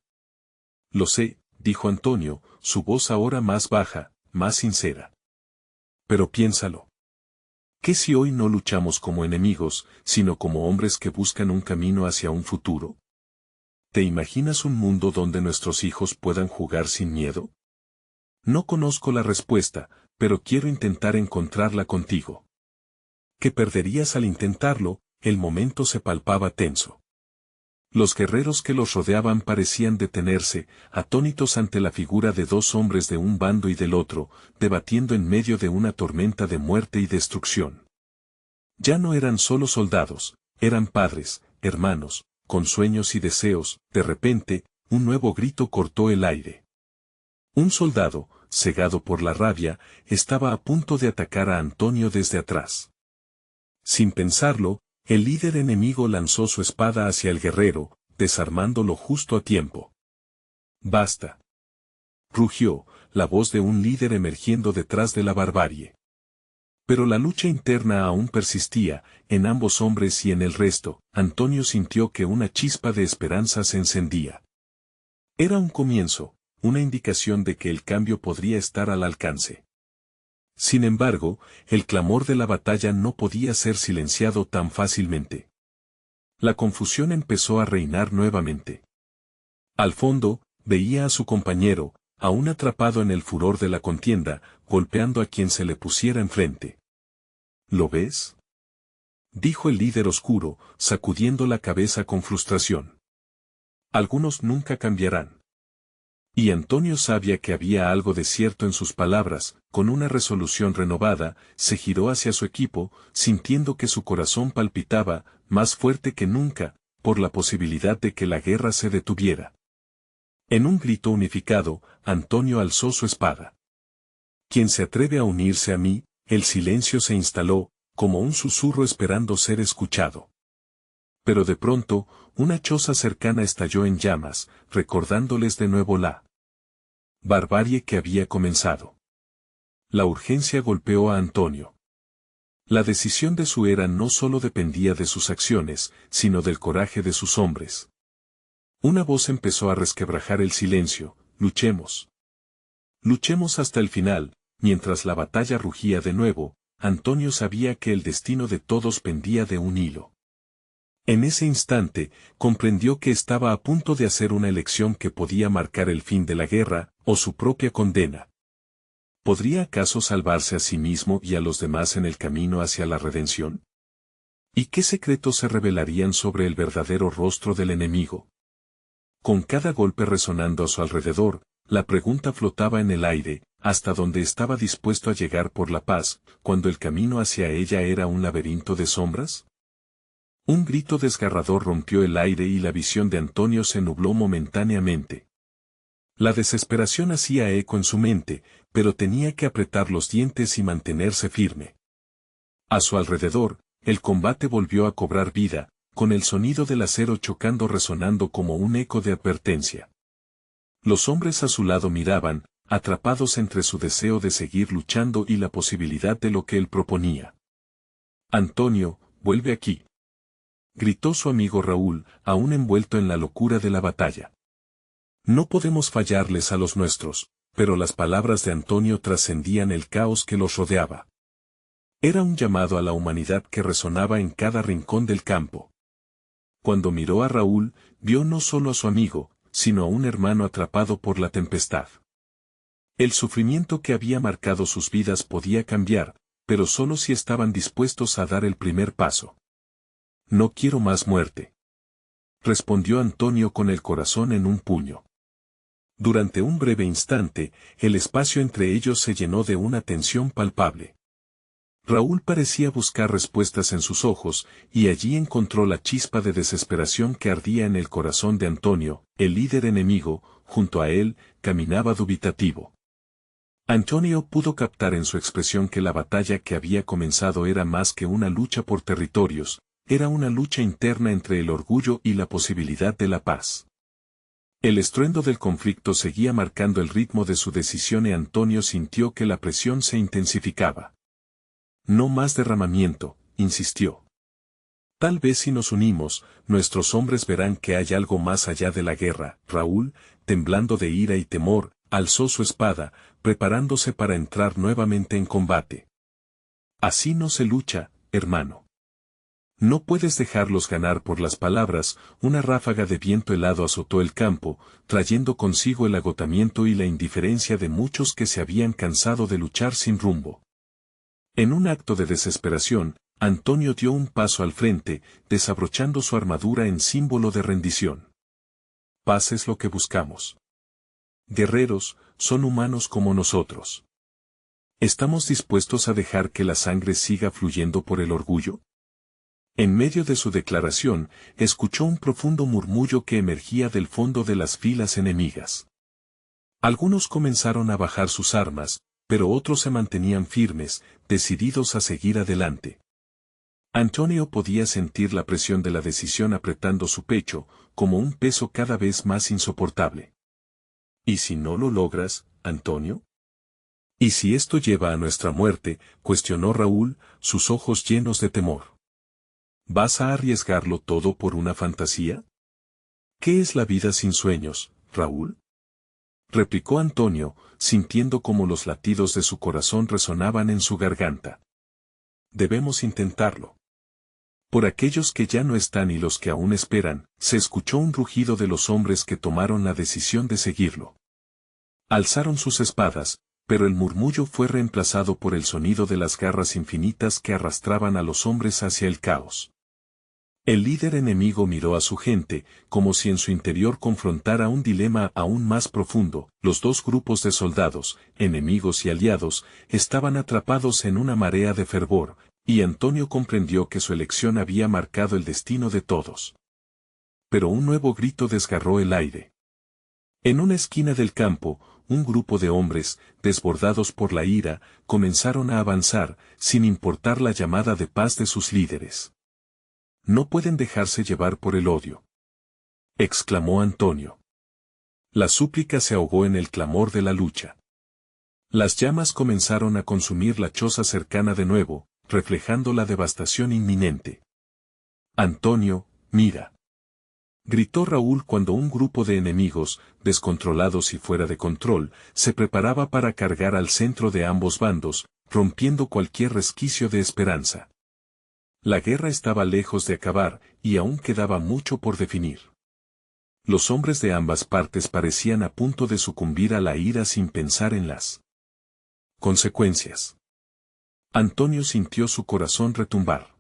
«Lo sé», dijo Antonio, su voz ahora más baja, más sincera. «Pero piénsalo. ¿Qué si hoy no luchamos como enemigos, sino como hombres que buscan un camino hacia un futuro? ¿Te imaginas un mundo donde nuestros hijos puedan jugar sin miedo? No conozco la respuesta, pero quiero intentar encontrarla contigo». ¿Qué perderías al intentarlo? El momento se palpaba tenso. Los guerreros que los rodeaban parecían detenerse, atónitos ante la figura de dos hombres de un bando y del otro, debatiendo en medio de una tormenta de muerte y destrucción. Ya no eran solo soldados, eran padres, hermanos, con sueños y deseos. De repente, un nuevo grito cortó el aire. Un soldado, cegado por la rabia, estaba a punto de atacar a Antonio desde atrás. Sin pensarlo, el líder enemigo lanzó su espada hacia el guerrero, desarmándolo justo a tiempo. «¡Basta!», rugió, la voz de un líder emergiendo detrás de la barbarie. Pero la lucha interna aún persistía, en ambos hombres y en el resto. Antonio sintió que una chispa de esperanza se encendía. Era un comienzo, una indicación de que el cambio podría estar al alcance. Sin embargo, el clamor de la batalla no podía ser silenciado tan fácilmente. La confusión empezó a reinar nuevamente. Al fondo, veía a su compañero, aún atrapado en el furor de la contienda, golpeando a quien se le pusiera enfrente. «¿Lo ves?», dijo el líder oscuro, sacudiendo la cabeza con frustración. «Algunos nunca cambiarán». Y Antonio sabía que había algo de cierto en sus palabras. Con una resolución renovada, se giró hacia su equipo, sintiendo que su corazón palpitaba, más fuerte que nunca, por la posibilidad de que la guerra se detuviera. En un grito unificado, Antonio alzó su espada. Quien se atreve a unirse a mí, el silencio se instaló, como un susurro esperando ser escuchado. Pero de pronto, una choza cercana estalló en llamas, recordándoles de nuevo la barbarie que había comenzado. La urgencia golpeó a Antonio. La decisión de su era no solo dependía de sus acciones, sino del coraje de sus hombres. Una voz empezó a resquebrajar el silencio: luchemos. Luchemos hasta el final. Mientras la batalla rugía de nuevo, Antonio sabía que el destino de todos pendía de un hilo. En ese instante, comprendió que estaba a punto de hacer una elección que podía marcar el fin de la guerra, o su propia condena. ¿Podría acaso salvarse a sí mismo y a los demás en el camino hacia la redención? ¿Y qué secretos se revelarían sobre el verdadero rostro del enemigo? Con cada golpe resonando a su alrededor, la pregunta flotaba en el aire: ¿hasta dónde estaba dispuesto a llegar por la paz, cuando el camino hacia ella era un laberinto de sombras? Un grito desgarrador rompió el aire y la visión de Antonio se nubló momentáneamente. La desesperación hacía eco en su mente, pero tenía que apretar los dientes y mantenerse firme. A su alrededor, el combate volvió a cobrar vida, con el sonido del acero chocando resonando como un eco de advertencia. Los hombres a su lado miraban, atrapados entre su deseo de seguir luchando y la posibilidad de lo que él proponía. «Antonio, vuelve aquí», gritó su amigo Raúl, aún envuelto en la locura de la batalla. «No podemos fallarles a los nuestros», pero las palabras de Antonio trascendían el caos que los rodeaba. Era un llamado a la humanidad que resonaba en cada rincón del campo. Cuando miró a Raúl, vio no solo a su amigo, sino a un hermano atrapado por la tempestad. El sufrimiento que había marcado sus vidas podía cambiar, pero solo si estaban dispuestos a dar el primer paso. «No quiero más muerte», respondió Antonio con el corazón en un puño. Durante un breve instante, el espacio entre ellos se llenó de una tensión palpable. Raúl parecía buscar respuestas en sus ojos, y allí encontró la chispa de desesperación que ardía en el corazón de Antonio. El líder enemigo, junto a él, caminaba dubitativo. Antonio pudo captar en su expresión que la batalla que había comenzado era más que una lucha por territorios, era una lucha interna entre el orgullo y la posibilidad de la paz. El estruendo del conflicto seguía marcando el ritmo de su decisión y Antonio sintió que la presión se intensificaba. «No más derramamiento», insistió. «Tal vez si nos unimos, nuestros hombres verán que hay algo más allá de la guerra». Raúl, temblando de ira y temor, alzó su espada, preparándose para entrar nuevamente en combate. «Así no se lucha, hermano. No puedes dejarlos ganar por las palabras». Una ráfaga de viento helado azotó el campo, trayendo consigo el agotamiento y la indiferencia de muchos que se habían cansado de luchar sin rumbo. En un acto de desesperación, Antonio dio un paso al frente, desabrochando su armadura en símbolo de rendición. «Paz es lo que buscamos. Guerreros, son humanos como nosotros. ¿Estamos dispuestos a dejar que la sangre siga fluyendo por el orgullo?». En medio de su declaración, escuchó un profundo murmullo que emergía del fondo de las filas enemigas. Algunos comenzaron a bajar sus armas, pero otros se mantenían firmes, decididos a seguir adelante. Antonio podía sentir la presión de la decisión apretando su pecho, como un peso cada vez más insoportable. «¿Y si no lo logras, Antonio? ¿Y si esto lleva a nuestra muerte?», cuestionó Raúl, sus ojos llenos de temor. «¿Vas a arriesgarlo todo por una fantasía? ¿Qué es la vida sin sueños, Raúl?», replicó Antonio, sintiendo como los latidos de su corazón resonaban en su garganta. «Debemos intentarlo. Por aquellos que ya no están y los que aún esperan», se escuchó un rugido de los hombres que tomaron la decisión de seguirlo. Alzaron sus espadas, pero el murmullo fue reemplazado por el sonido de las garras infinitas que arrastraban a los hombres hacia el caos. El líder enemigo miró a su gente, como si en su interior confrontara un dilema aún más profundo. Los dos grupos de soldados, enemigos y aliados, estaban atrapados en una marea de fervor, y Antonio comprendió que su elección había marcado el destino de todos. Pero un nuevo grito desgarró el aire. En una esquina del campo, un grupo de hombres, desbordados por la ira, comenzaron a avanzar, sin importar la llamada de paz de sus líderes. No pueden dejarse llevar por el odio, exclamó Antonio. La súplica se ahogó en el clamor de la lucha. Las llamas comenzaron a consumir la choza cercana de nuevo, reflejando la devastación inminente. Antonio, mira. Gritó Raúl cuando un grupo de enemigos, descontrolados y fuera de control, se preparaba para cargar al centro de ambos bandos, rompiendo cualquier resquicio de esperanza. La guerra estaba lejos de acabar, y aún quedaba mucho por definir. Los hombres de ambas partes parecían a punto de sucumbir a la ira sin pensar en las consecuencias. Antonio sintió su corazón retumbar.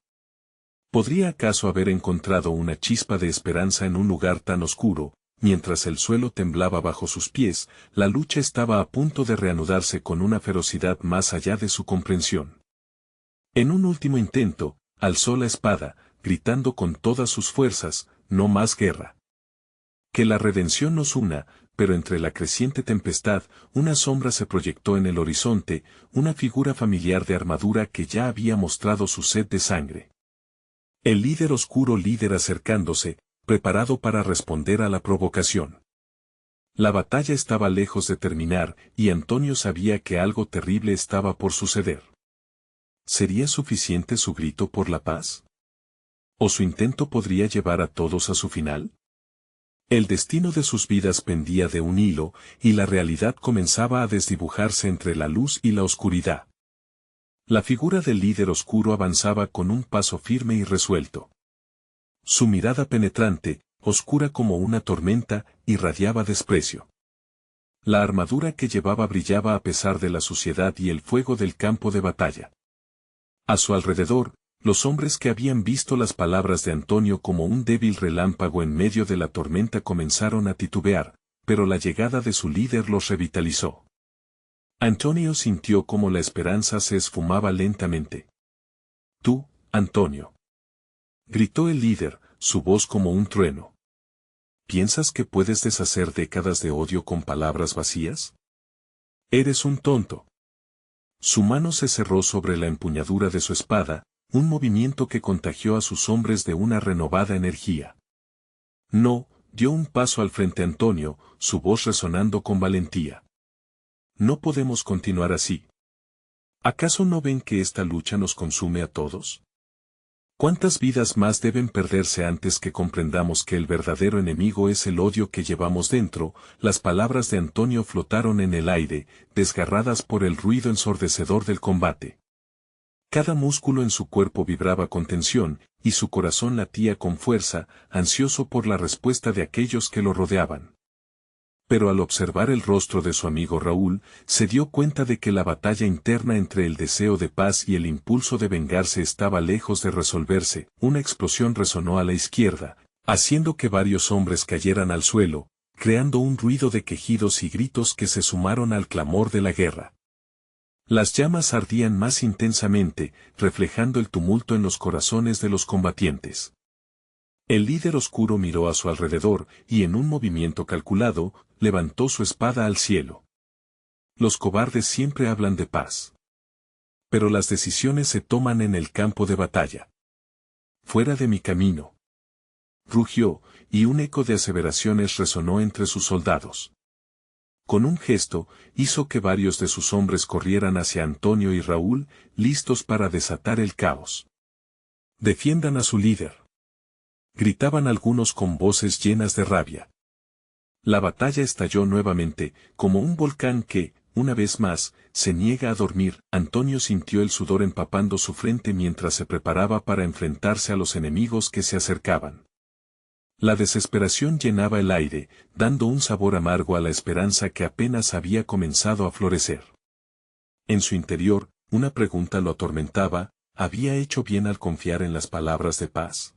¿Podría acaso haber encontrado una chispa de esperanza en un lugar tan oscuro? Mientras el suelo temblaba bajo sus pies, la lucha estaba a punto de reanudarse con una ferocidad más allá de su comprensión. En un último intento, alzó la espada, gritando con todas sus fuerzas, no más guerra. Que la redención nos una, pero entre la creciente tempestad, una sombra se proyectó en el horizonte, una figura familiar de armadura que ya había mostrado su sed de sangre. El líder oscuro líder acercándose, preparado para responder a la provocación. La batalla estaba lejos de terminar, y Antonio sabía que algo terrible estaba por suceder. ¿Sería suficiente su grito por la paz? ¿O su intento podría llevar a todos a su final? El destino de sus vidas pendía de un hilo, y la realidad comenzaba a desdibujarse entre la luz y la oscuridad. La figura del líder oscuro avanzaba con un paso firme y resuelto. Su mirada penetrante, oscura como una tormenta, irradiaba desprecio. La armadura que llevaba brillaba a pesar de la suciedad y el fuego del campo de batalla. A su alrededor, los hombres que habían visto las palabras de Antonio como un débil relámpago en medio de la tormenta comenzaron a titubear, pero la llegada de su líder los revitalizó. Antonio sintió como la esperanza se esfumaba lentamente. Tú, Antonio. Gritó el líder, su voz como un trueno. ¿Piensas que puedes deshacer décadas de odio con palabras vacías? Eres un tonto. Su mano se cerró sobre la empuñadura de su espada, un movimiento que contagió a sus hombres de una renovada energía. No, dio un paso al frente Antonio, su voz resonando con valentía. No podemos continuar así. ¿Acaso no ven que esta lucha nos consume a todos? ¿Cuántas vidas más deben perderse antes que comprendamos que el verdadero enemigo es el odio que llevamos dentro? Las palabras de Antonio flotaron en el aire, desgarradas por el ruido ensordecedor del combate. Cada músculo en su cuerpo vibraba con tensión, y su corazón latía con fuerza, ansioso por la respuesta de aquellos que lo rodeaban. Pero al observar el rostro de su amigo Raúl, se dio cuenta de que la batalla interna entre el deseo de paz y el impulso de vengarse estaba lejos de resolverse. Una explosión resonó a la izquierda, haciendo que varios hombres cayeran al suelo, creando un ruido de quejidos y gritos que se sumaron al clamor de la guerra. Las llamas ardían más intensamente, reflejando el tumulto en los corazones de los combatientes. El líder oscuro miró a su alrededor, y en un movimiento calculado, levantó su espada al cielo. Los cobardes siempre hablan de paz. Pero las decisiones se toman en el campo de batalla. Fuera de mi camino. Rugió, y un eco de aseveraciones resonó entre sus soldados. Con un gesto, hizo que varios de sus hombres corrieran hacia Antonio y Raúl, listos para desatar el caos. Defiendan a su líder. Gritaban algunos con voces llenas de rabia. La batalla estalló nuevamente, como un volcán que, una vez más, se niega a dormir. Antonio sintió el sudor empapando su frente mientras se preparaba para enfrentarse a los enemigos que se acercaban. La desesperación llenaba el aire, dando un sabor amargo a la esperanza que apenas había comenzado a florecer. En su interior, una pregunta lo atormentaba: ¿había hecho bien al confiar en las palabras de paz?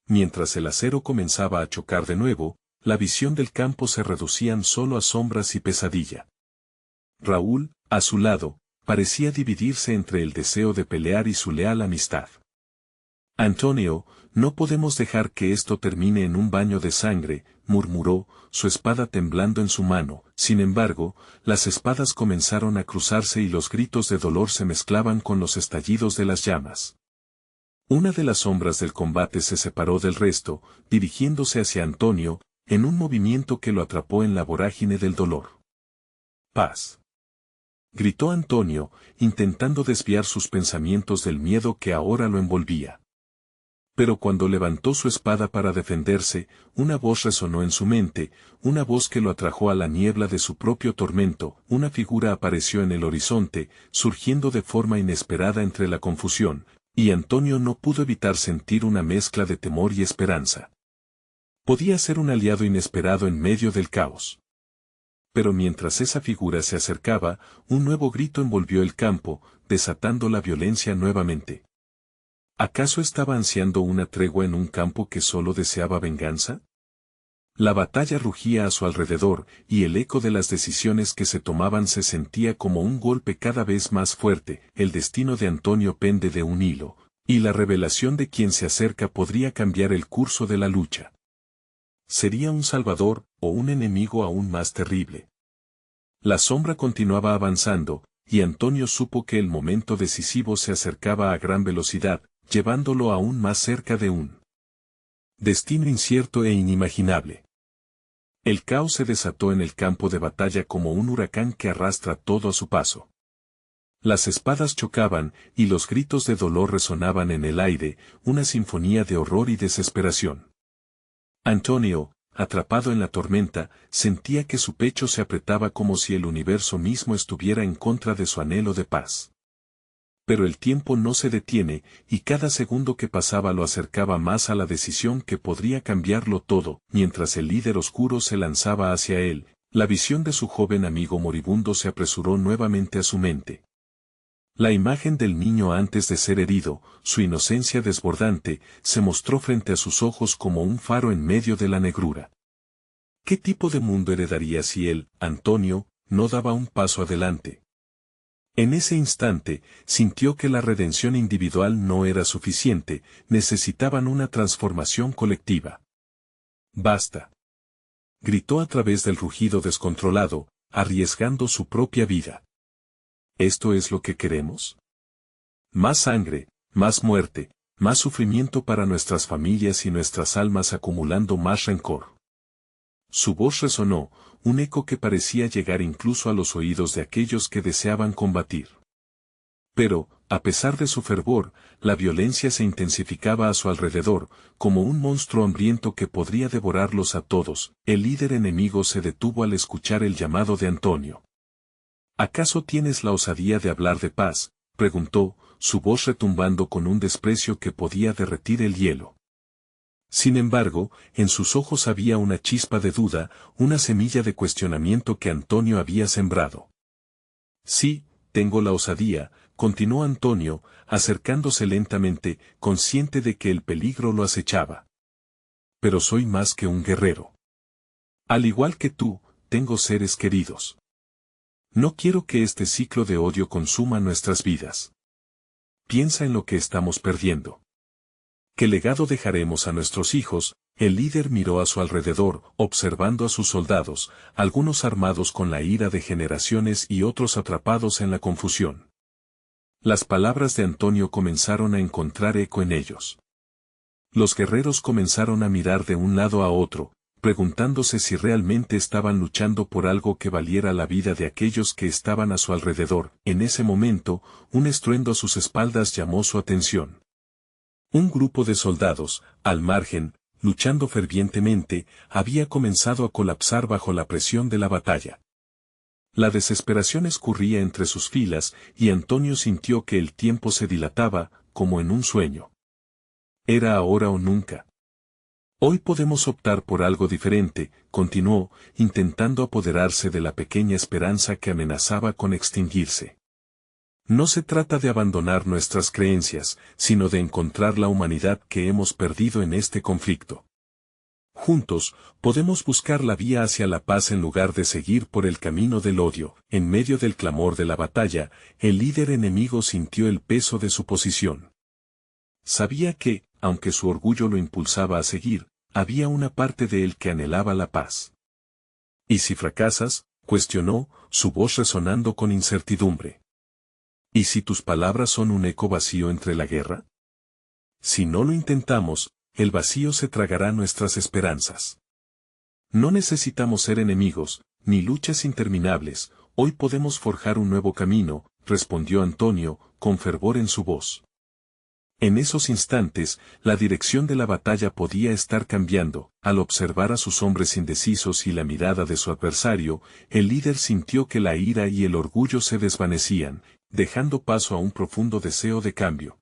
Mientras el acero comenzaba a chocar de nuevo, la visión del campo se reducían solo a sombras y pesadilla. Raúl, a su lado, parecía dividirse entre el deseo de pelear y su leal amistad. Antonio, no podemos dejar que esto termine en un baño de sangre, murmuró, su espada temblando en su mano. Sin embargo, las espadas comenzaron a cruzarse y los gritos de dolor se mezclaban con los estallidos de las llamas. Una de las sombras del combate se separó del resto, dirigiéndose hacia Antonio, en un movimiento que lo atrapó en la vorágine del dolor. «¡Paz!», gritó Antonio, intentando desviar sus pensamientos del miedo que ahora lo envolvía. Pero cuando levantó su espada para defenderse, una voz resonó en su mente, una voz que lo atrajo a la niebla de su propio tormento. Una figura apareció en el horizonte, surgiendo de forma inesperada entre la confusión, y Antonio no pudo evitar sentir una mezcla de temor y esperanza. Podía ser un aliado inesperado en medio del caos. Pero mientras esa figura se acercaba, un nuevo grito envolvió el campo, desatando la violencia nuevamente. ¿Acaso estaba ansiando una tregua en un campo que solo deseaba venganza? La batalla rugía a su alrededor, y el eco de las decisiones que se tomaban se sentía como un golpe cada vez más fuerte. El destino de Antonio pende de un hilo, y la revelación de quien se acerca podría cambiar el curso de la lucha. ¿Sería un salvador, o un enemigo aún más terrible? La sombra continuaba avanzando, y Antonio supo que el momento decisivo se acercaba a gran velocidad, llevándolo aún más cerca de un destino incierto e inimaginable. El caos se desató en el campo de batalla como un huracán que arrastra todo a su paso. Las espadas chocaban, y los gritos de dolor resonaban en el aire, una sinfonía de horror y desesperación. Antonio, atrapado en la tormenta, sentía que su pecho se apretaba como si el universo mismo estuviera en contra de su anhelo de paz. Pero el tiempo no se detiene, y cada segundo que pasaba lo acercaba más a la decisión que podría cambiarlo todo. Mientras el líder oscuro se lanzaba hacia él, la visión de su joven amigo moribundo se apresuró nuevamente a su mente. La imagen del niño antes de ser herido, su inocencia desbordante, se mostró frente a sus ojos como un faro en medio de la negrura. ¿Qué tipo de mundo heredaría si él, Antonio, no daba un paso adelante? En ese instante, sintió que la redención individual no era suficiente, necesitaban una transformación colectiva. «¡Basta!», gritó a través del rugido descontrolado, arriesgando su propia vida. ¿Esto es lo que queremos? Más sangre, más muerte, más sufrimiento para nuestras familias y nuestras almas acumulando más rencor. Su voz resonó, un eco que parecía llegar incluso a los oídos de aquellos que deseaban combatir. Pero, a pesar de su fervor, la violencia se intensificaba a su alrededor, como un monstruo hambriento que podría devorarlos a todos. El líder enemigo se detuvo al escuchar el llamado de Antonio. «¿Acaso tienes la osadía de hablar de paz?», preguntó, su voz retumbando con un desprecio que podía derretir el hielo. Sin embargo, en sus ojos había una chispa de duda, una semilla de cuestionamiento que Antonio había sembrado. «Sí, tengo la osadía», continuó Antonio, acercándose lentamente, consciente de que el peligro lo acechaba. «Pero soy más que un guerrero. Al igual que tú, tengo seres queridos. No quiero que este ciclo de odio consuma nuestras vidas. Piensa en lo que estamos perdiendo. ¿Qué legado dejaremos a nuestros hijos?». El líder miró a su alrededor, observando a sus soldados, algunos armados con la ira de generaciones y otros atrapados en la confusión. Las palabras de Antonio comenzaron a encontrar eco en ellos. Los guerreros comenzaron a mirar de un lado a otro, preguntándose si realmente estaban luchando por algo que valiera la vida de aquellos que estaban a su alrededor. En ese momento, un estruendo a sus espaldas llamó su atención. Un grupo de soldados, al margen, luchando fervientemente, había comenzado a colapsar bajo la presión de la batalla. La desesperación escurría entre sus filas, y Antonio sintió que el tiempo se dilataba, como en un sueño. Era ahora o nunca. «Hoy podemos optar por algo diferente», continuó, intentando apoderarse de la pequeña esperanza que amenazaba con extinguirse. «No se trata de abandonar nuestras creencias, sino de encontrar la humanidad que hemos perdido en este conflicto. Juntos, podemos buscar la vía hacia la paz en lugar de seguir por el camino del odio». En medio del clamor de la batalla, el líder enemigo sintió el peso de su posición. Sabía que, aunque su orgullo lo impulsaba a seguir, había una parte de él que anhelaba la paz. ¿Y si fracasas?, cuestionó, su voz resonando con incertidumbre. ¿Y si tus palabras son un eco vacío entre la guerra? Si no lo intentamos, el vacío se tragará nuestras esperanzas. No necesitamos ser enemigos, ni luchas interminables, hoy podemos forjar un nuevo camino, respondió Antonio, con fervor en su voz. En esos instantes, la dirección de la batalla podía estar cambiando. Al observar a sus hombres indecisos y la mirada de su adversario, el líder sintió que la ira y el orgullo se desvanecían, dejando paso a un profundo deseo de cambio.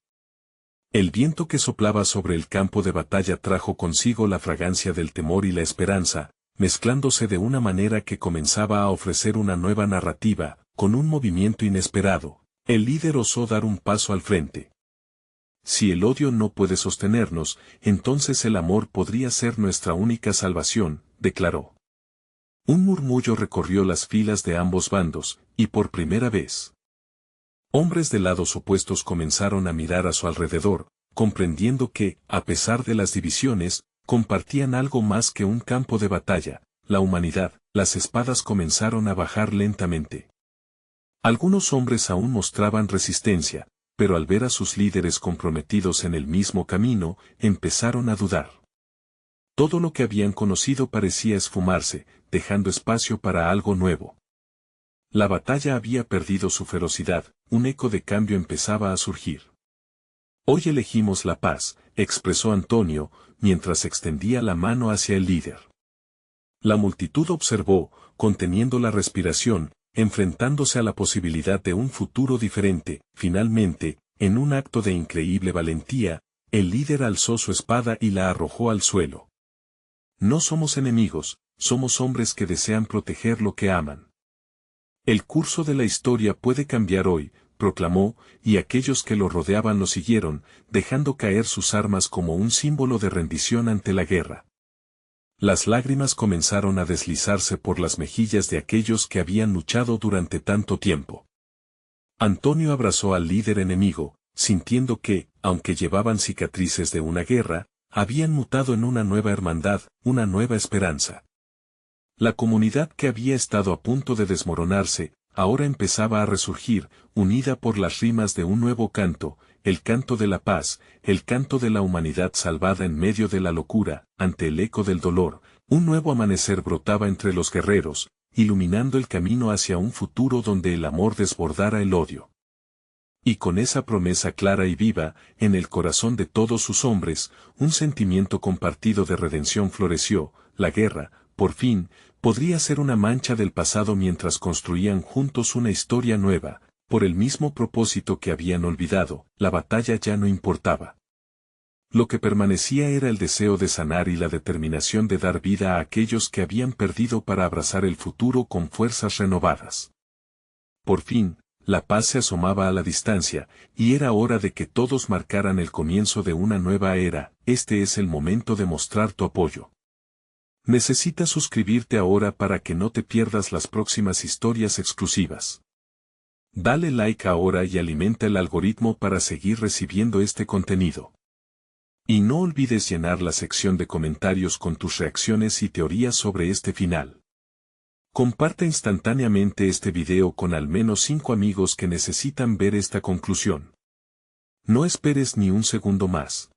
El viento que soplaba sobre el campo de batalla trajo consigo la fragancia del temor y la esperanza, mezclándose de una manera que comenzaba a ofrecer una nueva narrativa. Con un movimiento inesperado, el líder osó dar un paso al frente. Si el odio no puede sostenernos, entonces el amor podría ser nuestra única salvación, declaró. Un murmullo recorrió las filas de ambos bandos, y por primera vez, hombres de lados opuestos comenzaron a mirar a su alrededor, comprendiendo que, a pesar de las divisiones, compartían algo más que un campo de batalla, la humanidad. Las espadas comenzaron a bajar lentamente. Algunos hombres aún mostraban resistencia, pero al ver a sus líderes comprometidos en el mismo camino, empezaron a dudar. Todo lo que habían conocido parecía esfumarse, dejando espacio para algo nuevo. La batalla había perdido su ferocidad, un eco de cambio empezaba a surgir. Hoy elegimos la paz, expresó Antonio, mientras extendía la mano hacia el líder. La multitud observó, conteniendo la respiración, enfrentándose a la posibilidad de un futuro diferente. Finalmente, en un acto de increíble valentía, el líder alzó su espada y la arrojó al suelo. No somos enemigos, somos hombres que desean proteger lo que aman. El curso de la historia puede cambiar hoy, proclamó, y aquellos que lo rodeaban lo siguieron, dejando caer sus armas como un símbolo de rendición ante la guerra. Las lágrimas comenzaron a deslizarse por las mejillas de aquellos que habían luchado durante tanto tiempo. Antonio abrazó al líder enemigo, sintiendo que, aunque llevaban cicatrices de una guerra, habían mutado en una nueva hermandad, una nueva esperanza. La comunidad que había estado a punto de desmoronarse, ahora empezaba a resurgir, unida por las rimas de un nuevo canto, el canto de la paz, el canto de la humanidad salvada en medio de la locura. Ante el eco del dolor, un nuevo amanecer brotaba entre los guerreros, iluminando el camino hacia un futuro donde el amor desbordara el odio. Y con esa promesa clara y viva, en el corazón de todos sus hombres, un sentimiento compartido de redención floreció. La guerra, por fin, podría ser una mancha del pasado mientras construían juntos una historia nueva. Por el mismo propósito que habían olvidado, la batalla ya no importaba. Lo que permanecía era el deseo de sanar y la determinación de dar vida a aquellos que habían perdido para abrazar el futuro con fuerzas renovadas. Por fin, la paz se asomaba a la distancia, y era hora de que todos marcaran el comienzo de una nueva era. Este es el momento de mostrar tu apoyo. Necesitas suscribirte ahora para que no te pierdas las próximas historias exclusivas. Dale like ahora y alimenta el algoritmo para seguir recibiendo este contenido. Y no olvides llenar la sección de comentarios con tus reacciones y teorías sobre este final. Comparte instantáneamente este video con al menos 5 amigos que necesitan ver esta conclusión. No esperes ni un segundo más.